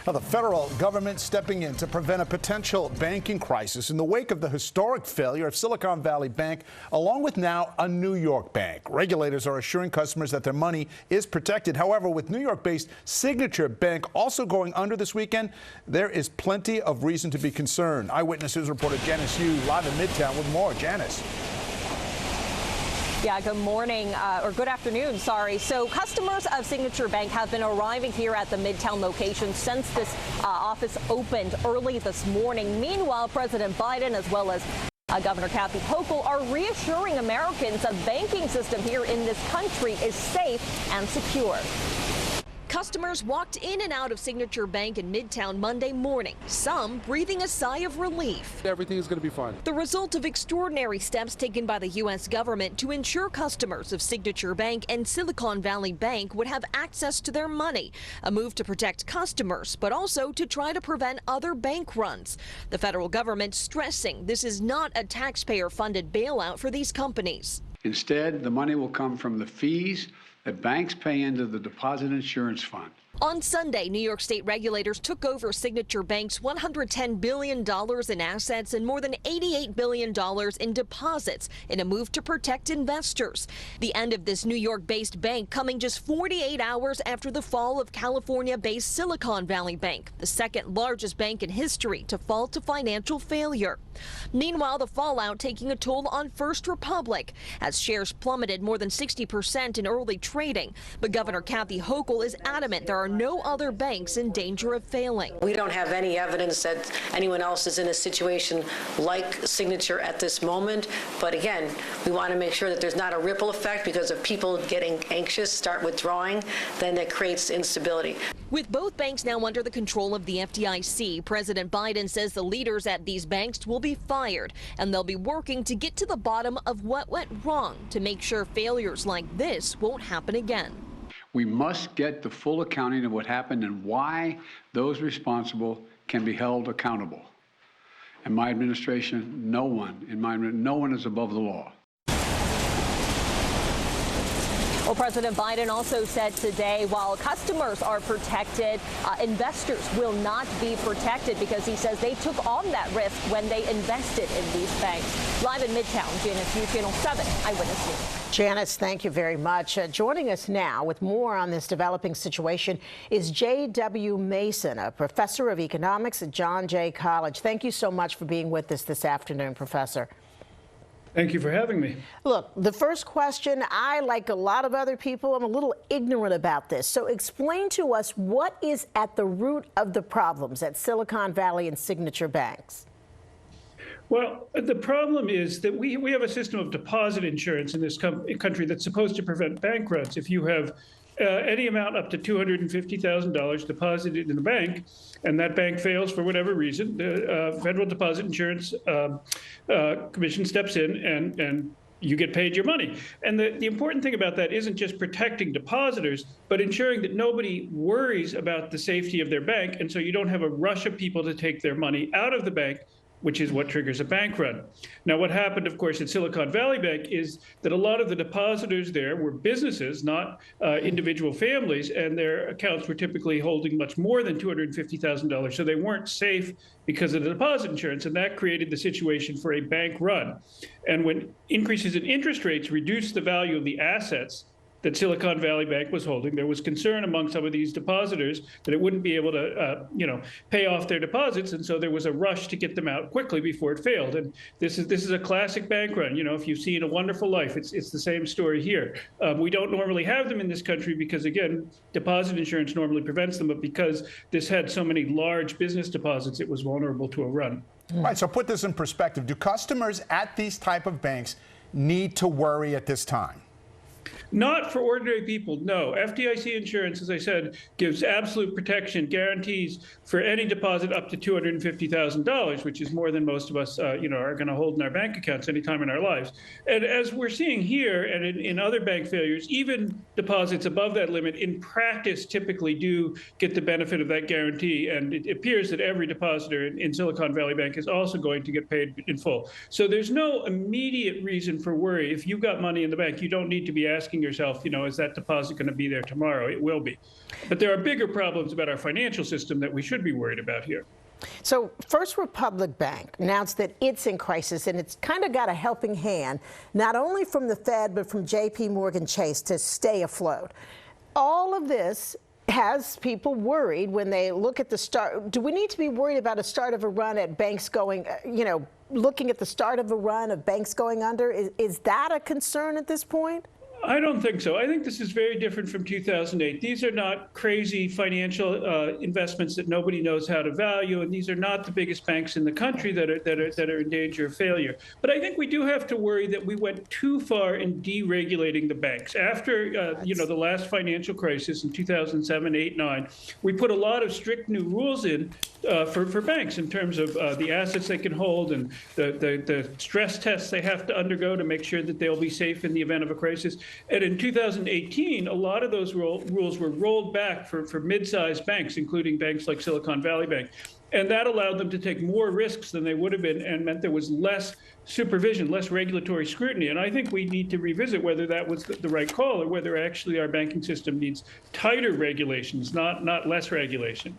Well, the federal government stepping in to prevent a potential banking crisis in the wake of the historic failure of Silicon Valley Bank, along with now a New York bank. Regulators are assuring customers that their money is protected. However, with New York-based Signature Bank also going under this weekend, there is plenty of reason to be concerned. Eyewitness News reporter Janice Yu live in Midtown with more. Janice. Yeah, good morning, or good afternoon, sorry. So customers of Signature Bank have been arriving here at the Midtown location since this office opened early this morning. Meanwhile, President Biden, as well as Governor Kathy Hochul, are reassuring Americans the banking system here in this country is safe and secure. Customers walked in and out of Signature Bank in Midtown Monday morning, some breathing a sigh of relief. Everything is going to be fine. The result of extraordinary steps taken by the U.S. government to ensure customers of Signature Bank and Silicon Valley Bank would have access to their money, a move to protect customers, but also to try to prevent other bank runs. The federal government stressing this is not a taxpayer-funded bailout for these companies. Instead, the money will come from the fees that banks pay into the Deposit Insurance Fund. On Sunday, New York state regulators took over Signature Bank's $110 billion in assets and more than $88 billion in deposits in a move to protect investors. The end of this New York-based bank coming just 48 hours after the fall of California-based Silicon Valley Bank, the second largest bank in history to fall to financial failure. Meanwhile, the fallout taking a toll on First Republic as shares plummeted more than 60% in early trading. But Governor Kathy Hochul is adamant there are no other banks in danger of failing. We don't have any evidence that anyone else is in a situation like Signature at this moment. But again, we want to make sure that there's not a ripple effect because if people getting anxious start withdrawing, then that creates instability. With both banks now under the control of the FDIC, President Biden says the leaders at these banks will be fired, and they'll be working to get to the bottom of what went wrong to make sure failures like this won't happen again. We must get the full accounting of what happened and why those responsible can be held accountable. In my administration, no one is above the law. Well, President Biden also said today, while customers are protected, investors will not be protected because he says they took on that risk when they invested in these banks. Live in Midtown, Janice Yu, Channel 7, Eyewitness News. Janice, thank you very much. Joining us now with more on this developing situation is J.W. Mason, a professor of economics at John Jay College. Thank you so much for being with us this afternoon, Professor. Thank you for having me. Look, the first question, I, like a lot of other people, I'm a little ignorant about this. So explain to us what is at the root of the problems at Silicon Valley and Signature Banks. Well, the problem is that we have a system of deposit insurance in this country that's supposed to prevent bank runs. If you have any amount up to $250,000 deposited in a bank, and that bank fails for whatever reason, the Federal Deposit Insurance Commission steps in and you get paid your money. And the important thing about that isn't just protecting depositors, but ensuring that nobody worries about the safety of their bank, and so you don't have a rush of people to take their money out of the bank, which is what triggers a bank run. Now, what happened, of course, at Silicon Valley Bank is that a lot of the depositors there were businesses, not individual families, and their accounts were typically holding much more than $250,000. So they weren't safe because of the deposit insurance, and that created the situation for a bank run. And when increases in interest rates reduced the value of the assets that Silicon Valley Bank was holding, there was concern among some of these depositors that it wouldn't be able to, pay off their deposits, and so there was a rush to get them out quickly before it failed. And this is a classic bank run. You know, if you've seen A Wonderful Life, it's the same story here. We don't normally have them in this country because, again, deposit insurance normally prevents them, but because this had so many large business deposits, it was vulnerable to a run. All right, so put this in perspective. Do customers at these type of banks need to worry at this time? Not for ordinary people, no. FDIC insurance, as I said, gives absolute protection, guarantees for any deposit up to $250,000, which is more than most of us, are going to hold in our bank accounts anytime in our lives. And as we're seeing here and in other bank failures, even deposits above that limit in practice typically do get the benefit of that guarantee. And it appears that every depositor in Silicon Valley Bank is also going to get paid in full. So there's no immediate reason for worry. If you've got money in the bank, you don't need to be asking asking yourself, is that deposit going to be there tomorrow? It will be. But there are bigger problems about our financial system that we should be worried about here. So First Republic Bank announced that it's in crisis, and it's kind of got a helping hand, not only from the Fed, but from J.P. Morgan Chase to stay afloat. All of this has people worried when they look at the start. Do we need to be worried about a start of a run at banks going, looking at the start of a run of banks going under? Is that a concern at this point? I don't think so. I think this is very different from 2008. These are not crazy financial investments that nobody knows how to value, and these are not the biggest banks in the country that are in danger of failure. But I think we do have to worry that we went too far in deregulating the banks. After the last financial crisis in 2007, 8, 9, we put a lot of strict new rules in for banks in terms of the assets they can hold and the stress tests they have to undergo to make sure that they'll be safe in the event of a crisis. And in 2018, a lot of those rules were rolled back for mid-sized banks, including banks like Silicon Valley Bank. And that allowed them to take more risks than they would have been and meant there was less supervision, less regulatory scrutiny. And I think we need to revisit whether that was the right call or whether actually our banking system needs tighter regulations, not less regulation.